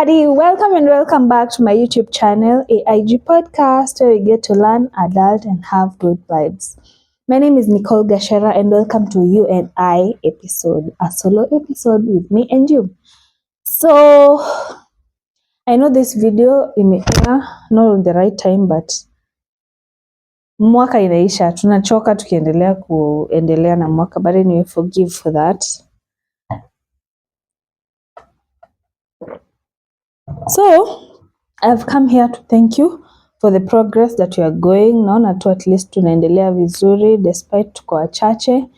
everybody, welcome and welcome back to my YouTube channel, AIG Podcast, where we get to learn, adult, and have good vibes. My name is Nicole Gachera, and welcome to You and I episode, a solo episode with me and you. So, I know this video imekuwa not on the right time, but mwaka inaisha, tunachoka tukiendelea na mwaka, but anyway, forgive for that. So, I've come here to thank you for the progress that you are going. Naona tu at least tunaendelea vizuri despite tuko wachache.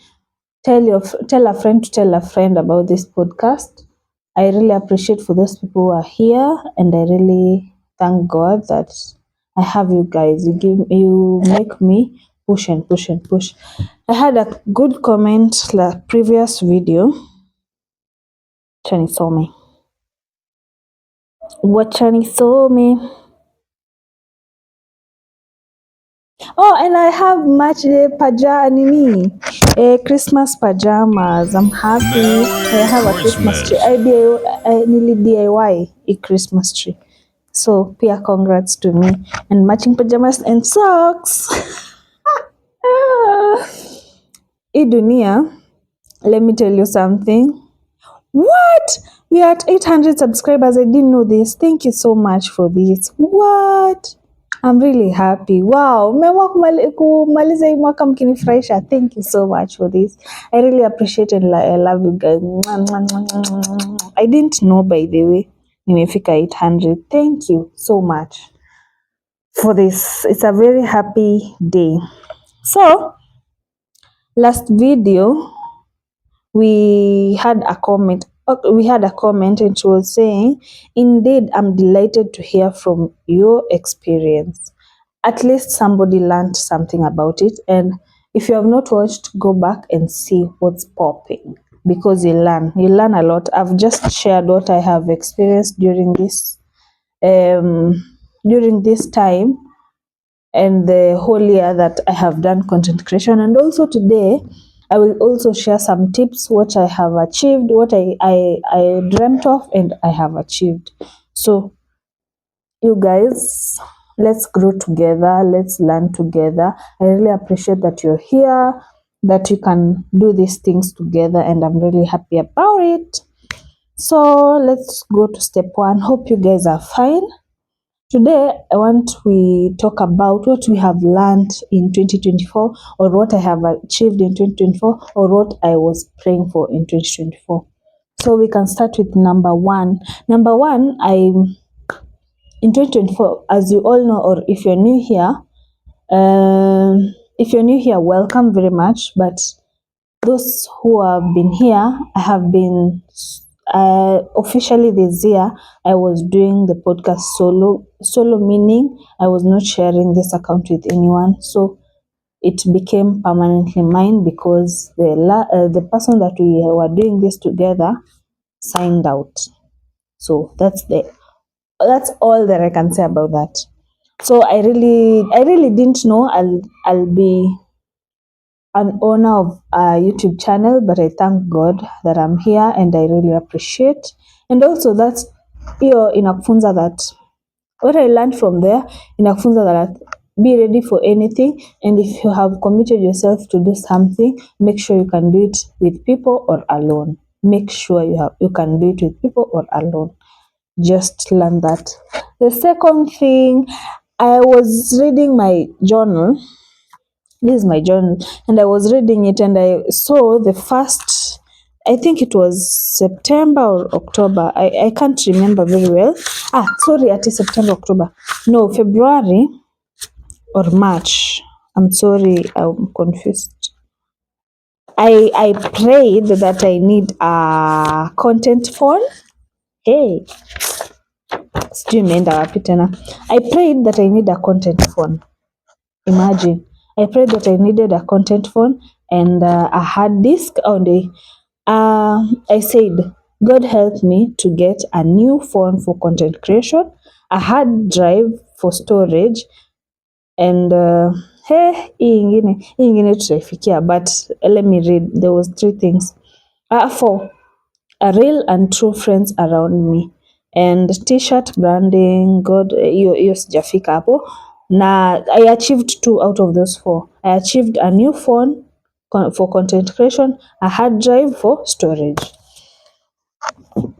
Tell a friend to tell a friend about this podcast. I really appreciate for those people who are here, and I really thank God that I have you guys. You make me push and push and push. I had a good comment la previous video. Chanisome. Oh, and I have match day Christmas pajamas. I'm happy. I have a Christmas tree. I nearly DIY a Christmas tree. So, pia congrats to me. And matching pajamas and socks. Dunia, let me tell you something. What? We are at 800 subscribers. I didn't know this. Thank you so much for this. What? I'm really happy. Wow. Kumaliza hii mwaka mkinifurahisha. Thank you so much for this. I really appreciate and I love you guys. I didn't know, by the way, nimefika 800. Thank you so much for this. It's a very happy day. So, last video, we had a comment and she was saying, indeed, I'm delighted to hear from your experience. At least somebody learned something about it, and if you have not watched, go back and see what's popping, because you learn a lot. I've just shared what I have experienced during this time and the whole year that I have done content creation, and also today I will also share some tips, what I have achieved, what I dreamt of and I have achieved. So, you guys, let's grow together, let's learn together. I really appreciate that you're here, that you can do these things together, and I'm really happy about it. So, let's go to step 1. Hope you guys are fine. Today, I want we talk about what we have learned in 2024, or what I have achieved in 2024, or what I was praying for in 2024. So we can start with number 1. Number 1, in 2024, as you all know, or if you're new here, welcome very much. But those who have been here, I have been officially this year, I was doing the podcast solo, meaning I was not sharing this account with anyone. So it became permanently mine because the person that we were doing this together signed out. So that's all that I can say about that. So I really didn't know I'll be an owner of a YouTube channel, but I thank God that I'm here, and I really appreciate. And also that's inakufunza that what I learned from there, inakufunza that be ready for anything, and if you have committed yourself to do something, make sure you can do it with people or alone. Make sure you can do it with people or alone. Just learn that. The second thing, I was reading my journal. This is my journal, and I was reading it, and I saw the first, I think it was September or October. I can't remember very well. Sorry, it is September, October. No, February or March. I'm sorry, I'm confused. I prayed that I need a content phone. Hey, I prayed that I need a content phone. Imagine. I prayed that I needed a content phone and a hard disk. I said, God help me to get a new phone for content creation, a hard drive for storage, and ingine tutaifikia, but let me read. There was 3 things. 4, a real and true friends around me. and t-shirt branding. God, hiyo sijafika hapo. Na I achieved 2 out of those 4. I achieved a new phone for content creation, a hard drive for storage.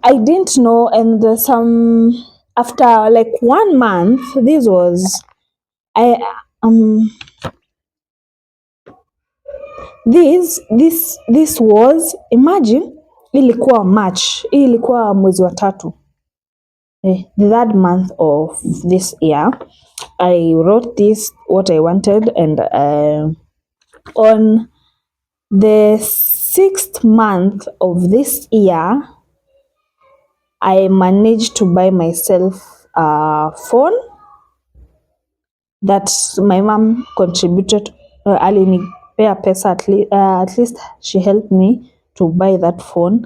I didn't know, and some after like 1 month, this was I this was, imagine, ilikuwa March, hii ilikuwa mwezi wa 3, the 3rd month of this year. I wrote this what I wanted, and on the 6th month of this year, I managed to buy myself a phone that my mom contributed. Alinipea pesa, at least she helped me to buy that phone.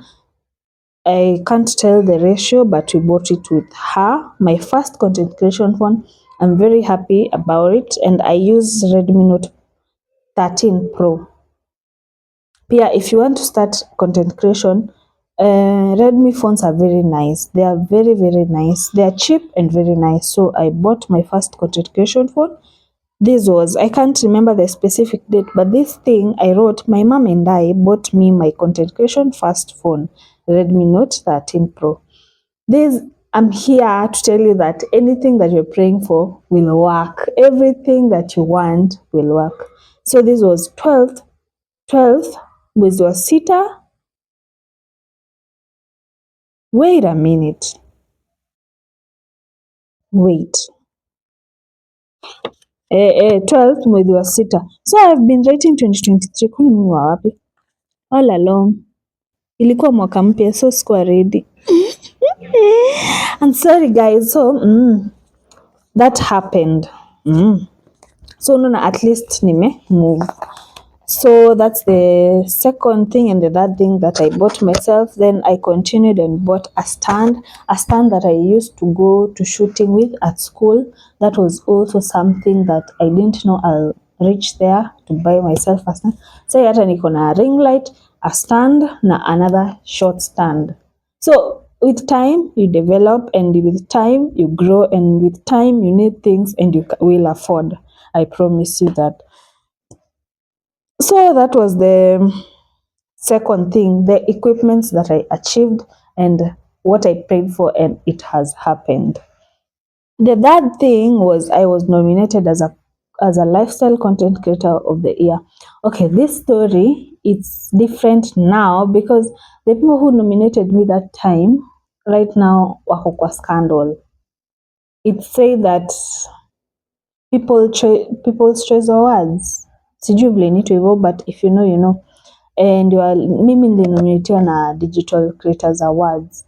I can't tell the ratio, but we bought it with her. My first content creation phone. I'm very happy about it, and I use Redmi Note 13 Pro. Pia, if you want to start content creation, Redmi phones are very nice. They are very, very nice. They are cheap and very nice. So I bought my first content creation phone. This was, I can't remember the specific date, but this thing I wrote, my mom and I bought me my content creation first phone, Redmi Note 13 Pro. I'm here to tell you that anything that you're praying for will work. Everything that you want will work. So this was 12th mwezi wa 6. Wait a minute. Wait. 12th mwezi wa 6. So I've been writing 2023. Kwani mimi wa wapi? All along. Ilikuwa mwaka mpya, so sikuwa ready. I'm sorry guys. So that happened. So no, at least nime move. So that's the second thing, and the third thing that I bought myself. Then I continued and bought a stand that I used to go to shooting with at school. That was also something that I didn't know I'll reach there to buy myself a stand. So hata niko na ring light, a stand na another short stand. So with time you develop, and with time you grow, and with time you need things and you will afford. I promise you that. So that was the second thing, the equipments that I achieved and what I prayed for, and it has happened. The third thing was I was nominated as a lifestyle content creator of the year. Okay, this story, it's different now because the people who nominated me that time right now wako kwa scandal. It said that People's Choice Awards, sijui vile inaitwa hivyo, but if you know you know. And mimi nilinominatiwa na Digital Creators Awards,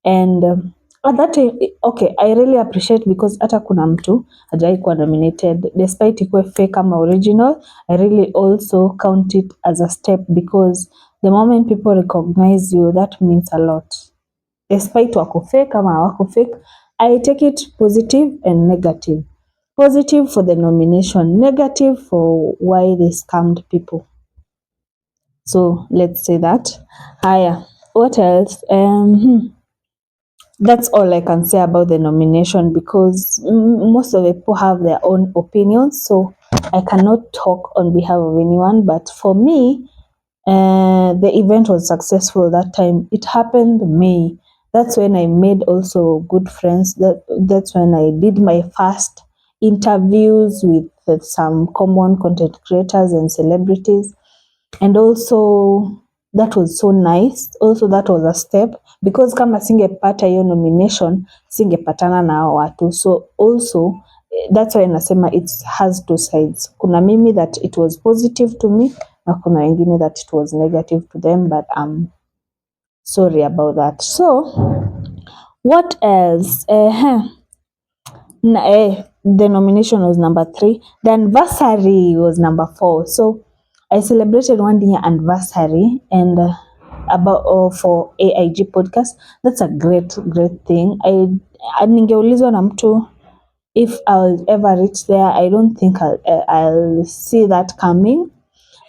and at that time, okay, I really appreciate because hata kuna mtu hajai kuwa nominated despite ikuwe fake ama original. I really also count it as a step because the moment people recognize you, that means a lot. Despite wako fake ama hawako fake, I take it positive and negative. Positive for the nomination, negative for why they scammed people. So let's say that. Haya, what else? That's all I can say about the nomination because most of the people have their own opinions, so I cannot talk on behalf of anyone. But for me, the event was successful that time. It happened May. That's when I made also good friends. That's when I did my first interviews with some common content creators and celebrities. And also that was so nice. Also that was a step because kama singepata hiyo nomination singepatana na hao watu. So also that's why nasema it has two sides. Kuna mimi that it was positive to me na kuna wengine that it was negative to them, but I'm sorry about that. So what else? The nomination was number 3. The anniversary was number 4. So I celebrated 1 year anniversary and for AIG podcast. That's a great thing. Ningeulizwa na mtu if I'll ever reach there. I don't think I'll see that coming,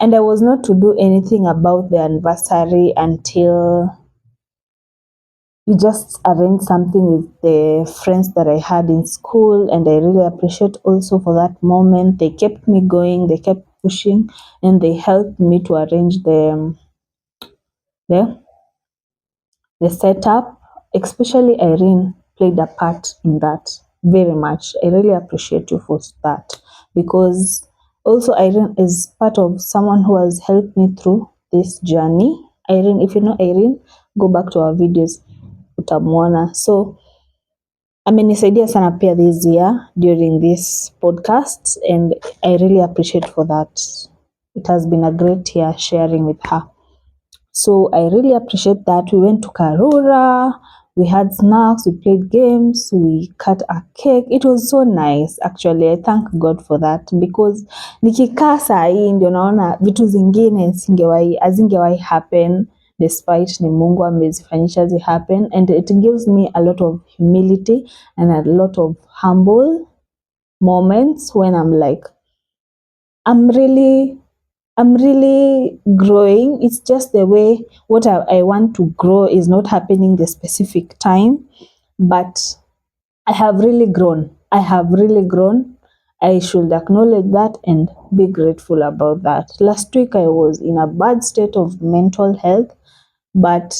and I was not to do anything about the anniversary until we just arranged something with the friends that I had in school, and I really appreciate also for that moment. They kept me going, they kept pushing, and they helped me to arrange the the setup. Especially Irene played a part in that very much. I really appreciate you for that, because also Irene is part of someone who has helped me through this journey. Irene, if you know Irene, go back to our videos, utamwona. So amenisaidia sana pia this year during this podcast, and I really appreciate for that. It has been a great year sharing with her. So I really appreciate that. We went to Karura, we had snacks, we played games, we cut a cake. It was so nice actually. I thank God for that, because nikikaa saa hii ndio naona vitu zingine hazingewahi happen, despite ni Mungu amezifanyisha zi happen, and it gives me a lot of humility and a lot of humble moments when I'm like, I'm really growing. It's just the way what I want to grow is not happening the specific time, but I have really grown. I should acknowledge that and be grateful about that. Last week I was in a bad state of mental health, but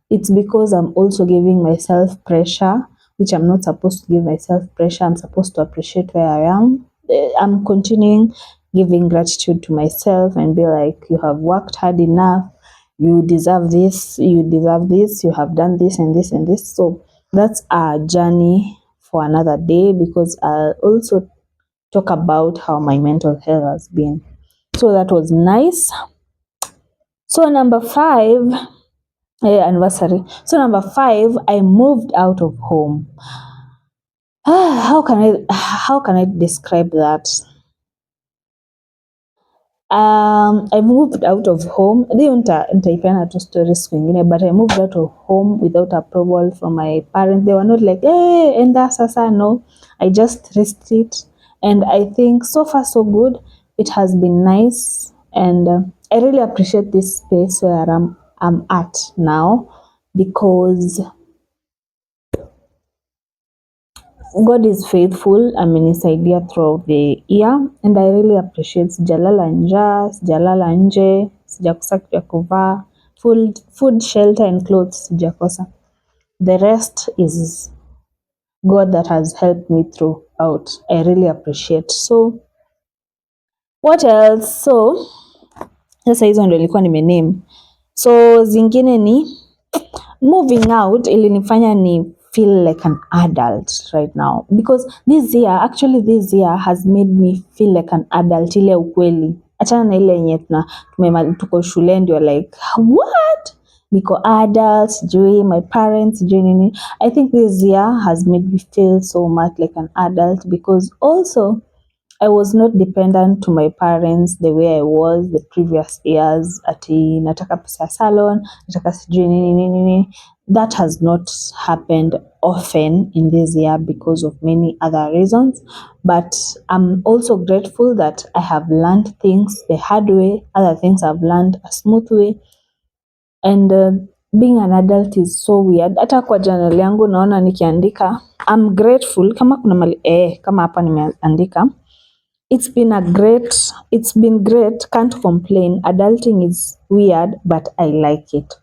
it's because I'm also giving myself pressure, which I'm not supposed to give myself pressure. I'm supposed to appreciate where I am. I'm continuing giving gratitude to myself and be like, you have worked hard enough, you deserve this, you have done this and this and this. So that's a journey for another day, because I'll also talk about how my mental health has been. So that was nice. So number 5, anniversary. So number 5, I moved out of home. How can I describe that? I moved out of home. Nitaipeana tu stories kwingine, but I moved out of home without approval from my parents. They were not like, hey, enda sasa. No, I just risked it, and I think so far so good. It has been nice, and I really appreciate this space where I'm at now, because God is faithful. Amenisaidia throughout the year, and I really appreciate. Sijalala njaa, sijalala nje, sijakosa kitu ya kuvaa, food, shelter and clothes sijakosa. The rest is God that has helped me throughout. I really appreciate. So what else? So sasa hizo ndio nilikuwa nimename. So zingine ni moving out ilinifanya ni feel like an adult right now, because this year has made me feel like an adult, ile ukweli. Achana na ile yenye tuko shule ndio like what, niko adult, sijui my parents, sijui nini. I think this year has made me feel so much like an adult, because also I was not dependent to my parents the way I was the previous years. Ati nataka pesa salon, nataka sijui nini. That has not happened often in this year because of many other reasons. But I'm also grateful that I have learned things the hard way. Other things I've learned a smooth way. And being an adult is so weird. Hata kwa journal yangu naona nikiandika, I'm grateful. Kama kuna kama hapa nimeandika, It's been great, can't complain. Adulting is weird, but I like it.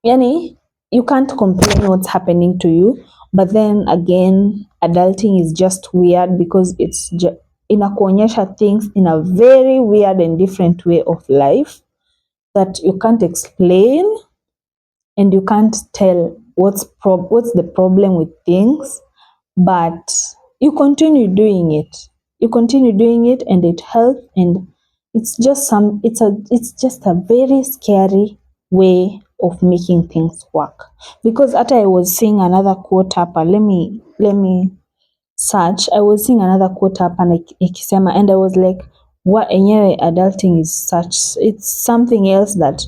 Yani, you can't complain what's happening to you, but then again, adulting is just weird because it's inakuonyesha things in a very weird and different way of life that you can't explain, and you can't tell what's the problem with things, but you continue doing it. And it helps, and it's just a very scary way of making things work. Because after I was seeing another quote up, let me search. I was seeing another quote up and ikisema, and I was like, what enyewe adulting is it's something else that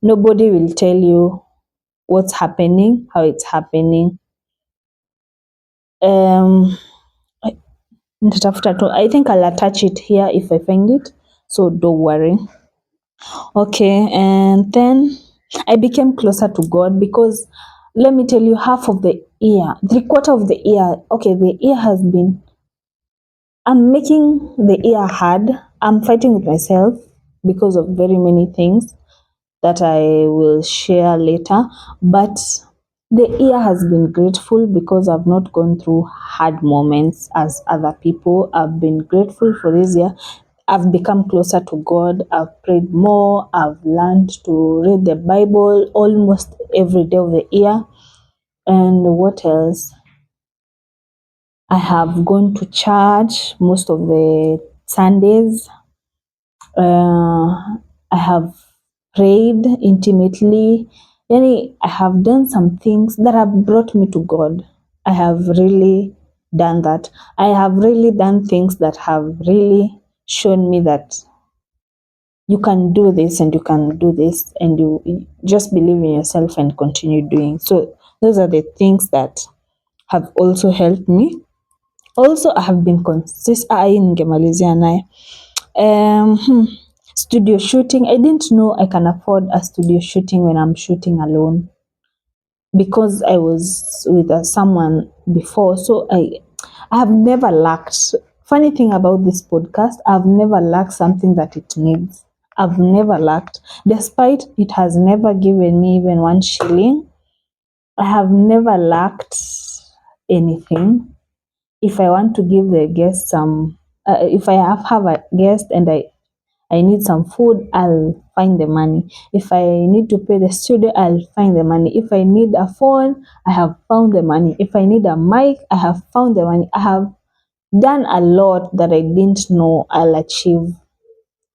nobody will tell you what's happening, how it's happening. I think I'll attach it here if I find it, so don't worry. Okay, and then I became closer to God, because let me tell you, half of the year, 3/4 of the year, okay, the year has been, I'm making the year hard. I'm fighting with myself because of very many things that I will share later. But the year has been grateful because I've not gone through hard moments as other people. I've been grateful for this year. I've become closer to God. I've prayed more. I've learned to read the Bible almost every day of the year. And what else? I have gone to church most of the Sundays. I have prayed intimately. I have done some things that have brought me to God. I have really done that. I have really done things that have really shown me that you can do this and you can do this, and you just believe in yourself and continue doing. So those are the things that have also helped me. Also, I have been ningemalizia naye. Studio shooting. I didn't know I can afford a studio shooting when I'm shooting alone, because I was with someone before. So I have never lacked. Funny thing about this podcast, I've never lacked something that it needs. I've never lacked, despite it has never given me even 1 shilling. I have never lacked anything. If I want to give the guest some, if I have a guest and I need some food, I'll find the money. If I need to pay the studio, I'll find the money. If I need a phone, I have found the money. If I need a mic, I have found the money. I have done a lot that I didn't know I'll achieve.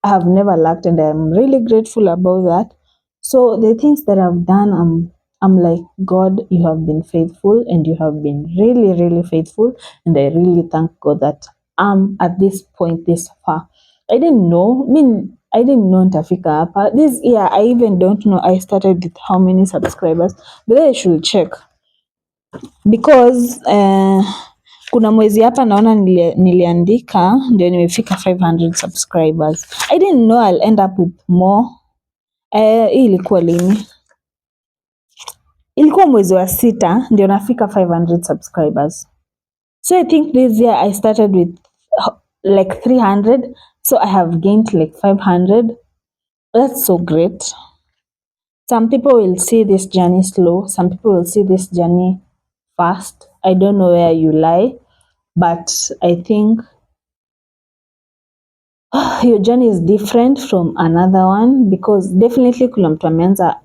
I have never lacked, and I'm really grateful about that. So the things that I've done, I'm like, God, you have been faithful, and you have been really, really faithful. And I really thank God that I'm at this point this far. I didn't know. I didn't know nitafika hapa. This year, I even don't know I started with how many subscribers, but I should check, because kuna mwezi hapa naona niliandika ndio nimefika 500 subscribers. I didn't know I'll end up with more. Hii ilikuwa lini? Ilikuwa mwezi wa 6 ndio nafika 500 subscribers. So I think this year I started with like 300, so I have gained like 500. That's so great. Some people will see this journey slow, some people will see this journey fast. I don't know where you lie, but I think your journey is different from another one, because definitely kuna mtu ameanza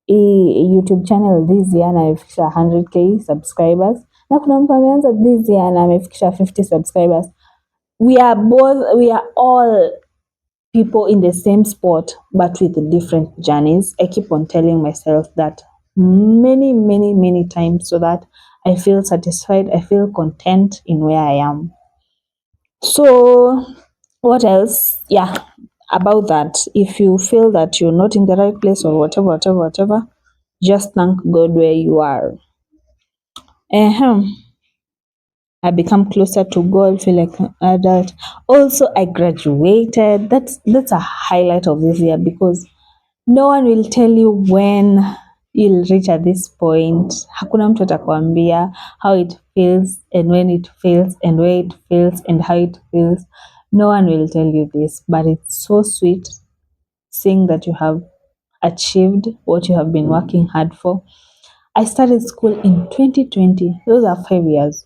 YouTube channel this year na amefikisha 100k subscribers, na kuna mtu ameanza this year na amefikisha 50 subscribers. We are all people in the same spot, but with different journeys. I keep on telling myself that many times, so that I feel satisfied, I feel content in where I am. So what else? Yeah, about that. If you feel that you're not in the right place or whatever, just thank God where you are. I become closer to God, feel like an adult. Also, I graduated. That's a highlight of this year, because no one will tell you when you'll reach at this point. Hakuna mtu atakwambia how it feels and when it feels and where it feels and how it feels. No one will tell you this, but it's so sweet seeing that you have achieved what you have been working hard for. I started school in 2020. Those are 5 years.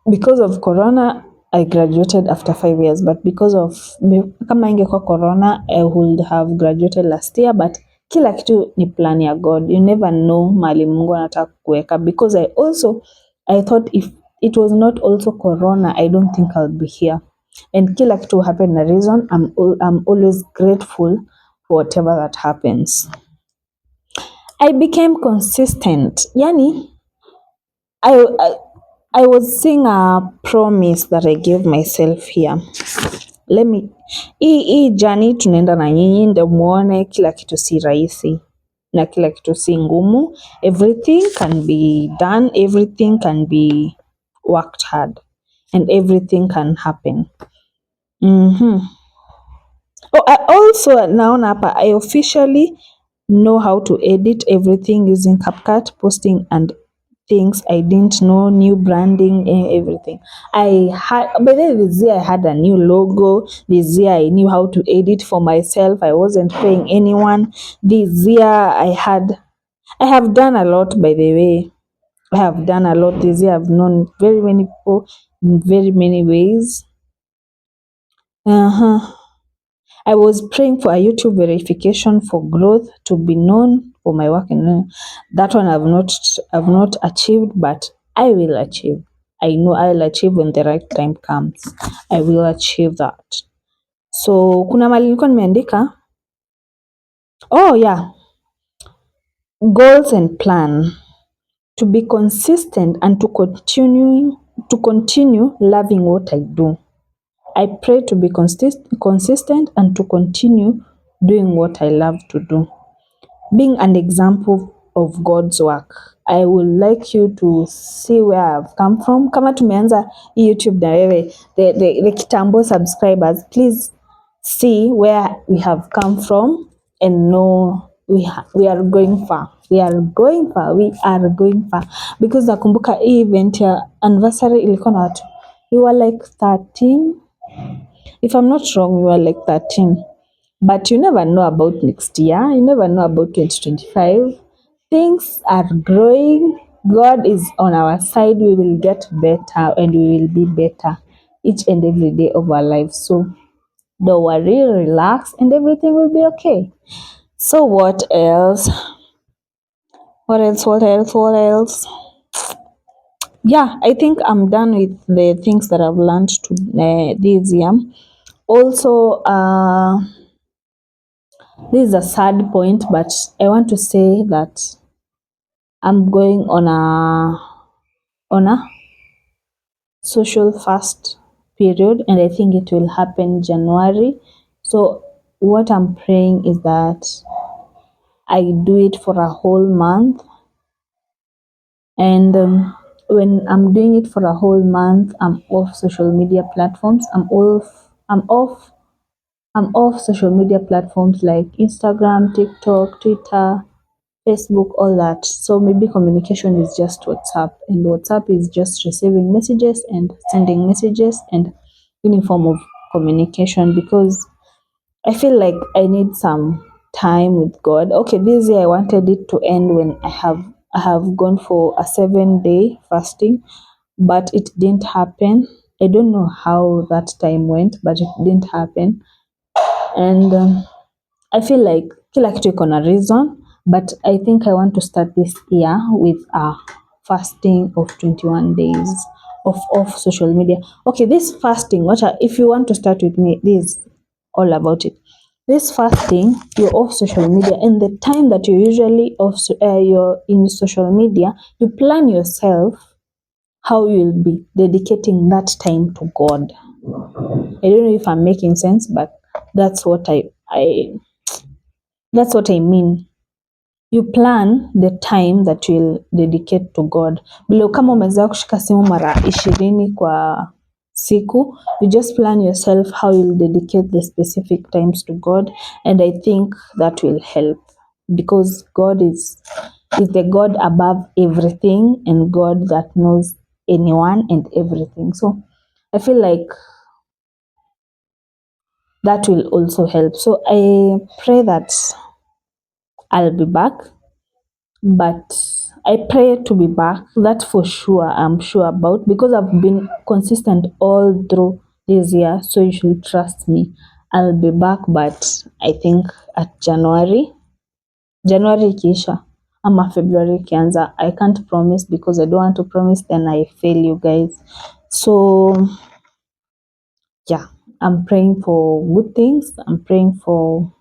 Because of Corona, I graduated after 5 years, but because of kama ingekuwa Corona, I would have graduated last year, but kila kitu ni plan ya God. You never know mali Mungu anataka kuweka, because I thought if it was not also Corona, I don't think I'll be here. And kila kitu happen na reason. I'm always grateful for whatever that happens. I became consistent. Yani, I was seeing a promise that I gave myself here. Hii journey tunaenda na nyinyi ndio muone kila kitu si rahisi na kila kitu si ngumu. Everything can be done, everything can be worked hard, and everything can happen. Oh, I also naona hapa I officially know how to edit everything using CapCut, posting and things I didn't know, new branding, everything. I had, by the way, this year I had a new logo. This year I knew how to edit for myself. I wasn't paying anyone. This year I have done a lot, by the way. I have done a lot this year. I've known very many people in very many ways. Uh-huh. I was praying for a YouTube verification for growth to be known for my work, and that one I've not achieved, but I will achieve. I know I'll achieve when the right time comes. I will achieve that. So kuna mali nilikuwa nimeandika. Oh yeah, goals and plan. To be consistent and to continue loving what I do. I pray to be consistent and to continue doing what I love to do. Being an example of God's work. I would like you to see where I've come from. Kama tumeanza YouTube na wewe, the kitambo subscribers, please see where we have come from and know we are going far. We are going far. We are going far. Because nakumbuka hii event ya anniversary ilikuwa na watu. We were like 13. If I'm not wrong, we were like 13. But you never know about next year. You never know about 2025. Things are growing. God is on our side. We will get better and we will be better each and every day of our life. So don't worry, relax, and everything will be okay. So what else? What else? What else? What else? Yeah, I think I'm done with the things that I've learned this year. Also, this is a sad point, but I want to say that I'm going on a social fast period, and I think it will happen January. So what I'm praying is that I do it for a whole month, and when I'm doing it for a whole month, I'm off social media platforms. I'm off social media platforms like Instagram, TikTok, Twitter, Facebook, all that. So maybe communication is just WhatsApp, and WhatsApp is just receiving messages and sending messages and any form of communication, because I feel like I need some time with God. Okay, this year I wanted it to end when I have gone for a 7-day fasting, but it didn't happen. I don't know how that time went, but it didn't happen. And I feel like kila kitu iko na reason, but I think I want to start this year with a fasting of 21 days of off social media. Okay, this fasting, if you want to start with me, this is all about it. This fasting, you're off social media, and the time that you're usually you're in social media, you plan yourself how you'll be dedicating that time to God. I don't know if I'm making sense, but that's what that's what I mean. You plan the time that you'll dedicate to God. Bila kama umezoea kushika simu mara 20 kwa siku, you just plan yourself how you'll dedicate the specific times to God, and I think that will help, because God is the God above everything and God that knows anyone and everything. So I feel like that will also help. So I pray that I'll be back, but I pray to be back. That for sure, I'm sure about, because I've been consistent all through this year. So you should trust me. I'll be back, but I think at January ikiisha ama February ikianza. I can't promise because I don't want to promise, then I fail you guys. So yeah, I'm praying for good things. I'm praying for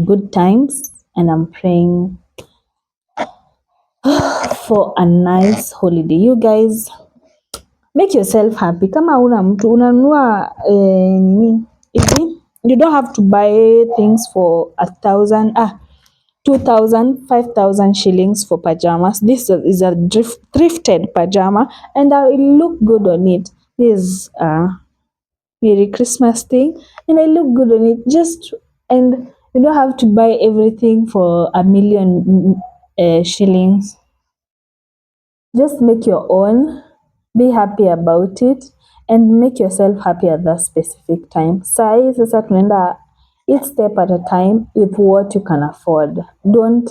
good times, and I'm praying for a nice holiday. You guys make yourself happy. Kama una mtu unanunua nini hivi, you don't have to buy things for 1,000 2,000 5,000 shillings for pajamas. This is a thrifted pajama, and I will look good on it. This is Merry Christmas thing, and I look good on it. And You don't have to buy everything for a million shillings. Just make your own, be happy about it, and make yourself happy at that specific time. Sai sasa tunaenda each step at a time with what you can afford. Don't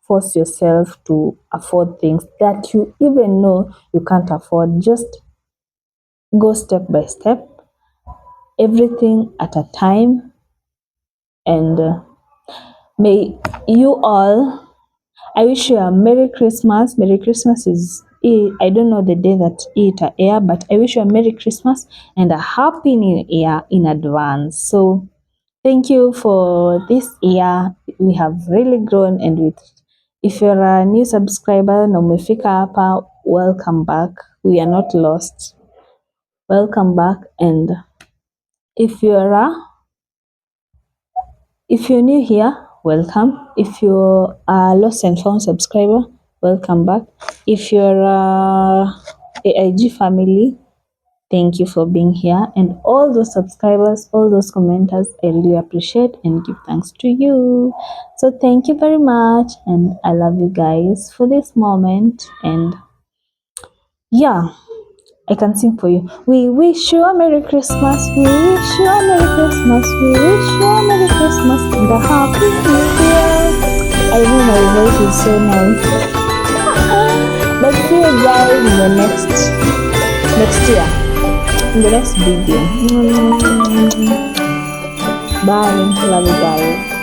force yourself to afford things that you even know you can't afford. Just go step by step, everything at a time, and may you all, I wish you a Merry Christmas. Merry Christmas is, I don't know the day that it air, but I wish you a Merry Christmas and a Happy New Year in advance. So thank you for this year. We have really grown, and with, if you're a new subscriber na umefika hapa, welcome back. We are not lost. Welcome back. And if you're new here, welcome. If you're a lost and found subscriber, welcome back. If you're a AIG family, thank you for being here. And all those subscribers, all those commenters, I really appreciate and give thanks to you. So thank you very much, and I love you guys for this moment. And yeah, I can sing for you. We wish you a Merry Christmas. We wish you a Merry Christmas. We wish you a Merry Christmas and a Happy New Year. I know my voice is so nice. But see you guys in the next year, in the next video. Bye. Love you guys.